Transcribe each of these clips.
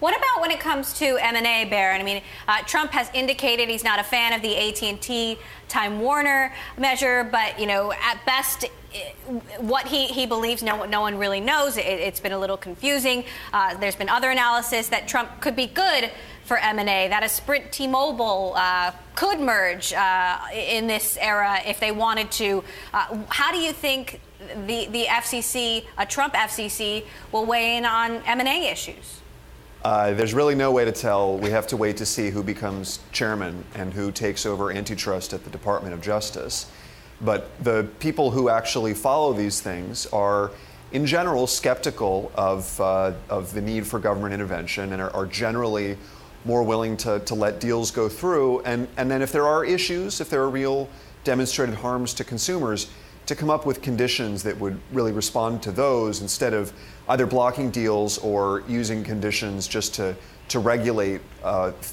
What about when it comes to M&A, Barron? I mean, Trump has indicated he's not a fan of the AT&T Time Warner measure, but, you know, at best, what he believes, no one really knows. It's been a little confusing. There's been other analysis that Trump could be good for M&A, that a Sprint T-Mobile could merge in this era if they wanted to. How do you think the FCC, a Trump FCC, will weigh in on M&A issues? There's really no way to tell. We have to wait to see who becomes chairman and who takes over antitrust at the Department of Justice. But the people who actually follow these things are, in general, skeptical of the need for government intervention and are generally more willing to let deals go through. And then if there are issues, if there are real demonstrated harms to consumers, to come up with conditions that would really respond to those instead of either blocking deals or using conditions just to regulate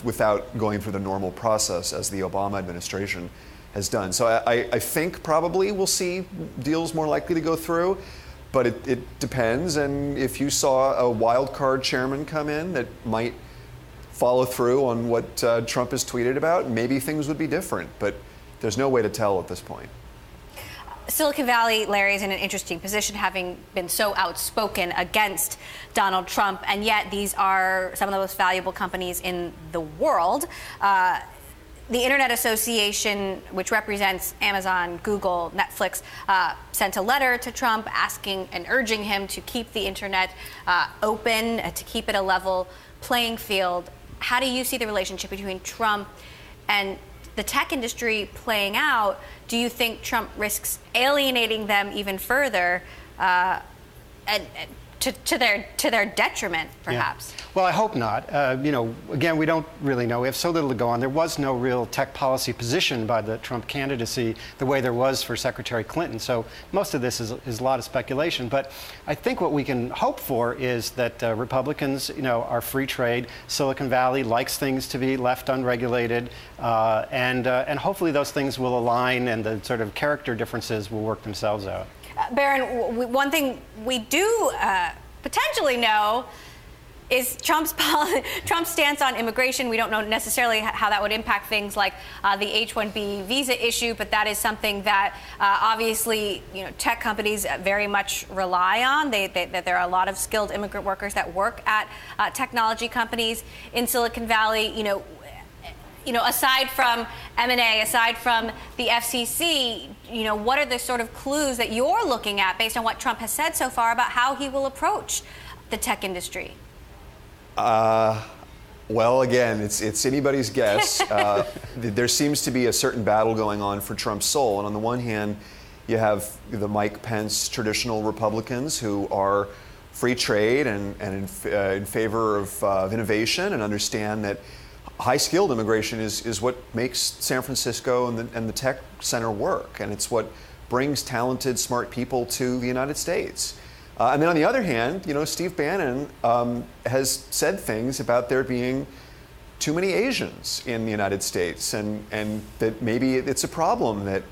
without going through the normal process as the Obama administration has done. So I think probably we'll see deals more likely to go through, but it depends. And if you saw a wild card chairman come in that might follow through on what Trump has tweeted about, maybe things would be different, but there's no way to tell at this point. Silicon Valley, Larry, is in an interesting position, having been so outspoken against Donald Trump, and yet these are some of the most valuable companies in the world. The Internet Association, which represents Amazon, Google, Netflix, sent a letter to Trump asking and urging him to keep the Internet open, to keep it a level playing field. How do you see the relationship between Trump and the tech industry playing out? Do you think Trump risks alienating them even further and to their detriment, perhaps? Yeah. Well, I hope not. You know, again, we don't really know. We have so little to go on. There was no real tech policy position by the Trump candidacy the way there was for Secretary Clinton. So most of this is a lot of speculation. But I think what we can hope for is that Republicans, you know, are free trade. Silicon Valley likes things to be left unregulated, and hopefully those things will align and the sort of character differences will work themselves out. Barron, one thing we do potentially know is Trump's stance on immigration. We don't know necessarily how that would impact things like the H-1B visa issue, but that is something that obviously, you know, tech companies very much rely on. That there are a lot of skilled immigrant workers that work at technology companies in Silicon Valley. You know, aside from M&A, aside from the FCC, you know, what are the sort of clues that you're looking at based on what Trump has said so far about how he will approach the tech industry? Well, again, it's anybody's guess. There seems to be a certain battle going on for Trump's soul. And on the one hand, you have the Mike Pence traditional Republicans who are free trade and in favor of innovation and understand that high-skilled immigration is what makes San Francisco and the tech center work, and it's what brings talented, smart people to the United States. And then on the other hand, you know, Steve Bannon has said things about there being too many Asians in the United States, and that maybe it's a problem that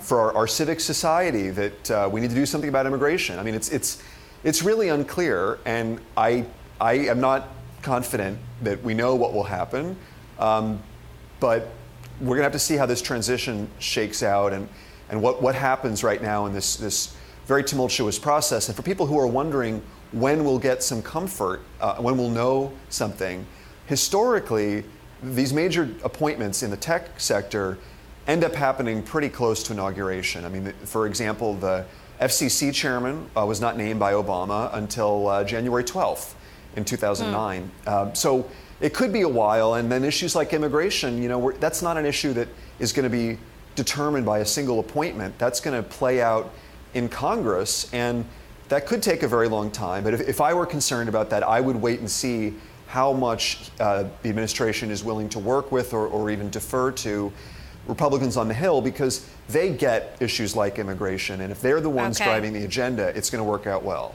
for our civic society that we need to do something about immigration. I mean, it's really unclear, and I am not confident that we know what will happen, but we're going to have to see how this transition shakes out and what happens right now in this very tumultuous process. And for people who are wondering when we'll get some comfort, when we'll know something, historically, these major appointments in the tech sector end up happening pretty close to inauguration. I mean, for example, the FCC chairman was not named by Obama until January 12th. In 2009. So it could be a while, and then issues like immigration, you know, that's not an issue that is going to be determined by a single appointment. That's going to play out in Congress, and that could take a very long time. But if I were concerned about that, I would wait and see how much the administration is willing to work with or even defer to Republicans on the Hill, because they get issues like immigration, and if they're the ones driving the agenda, it's going to work out well.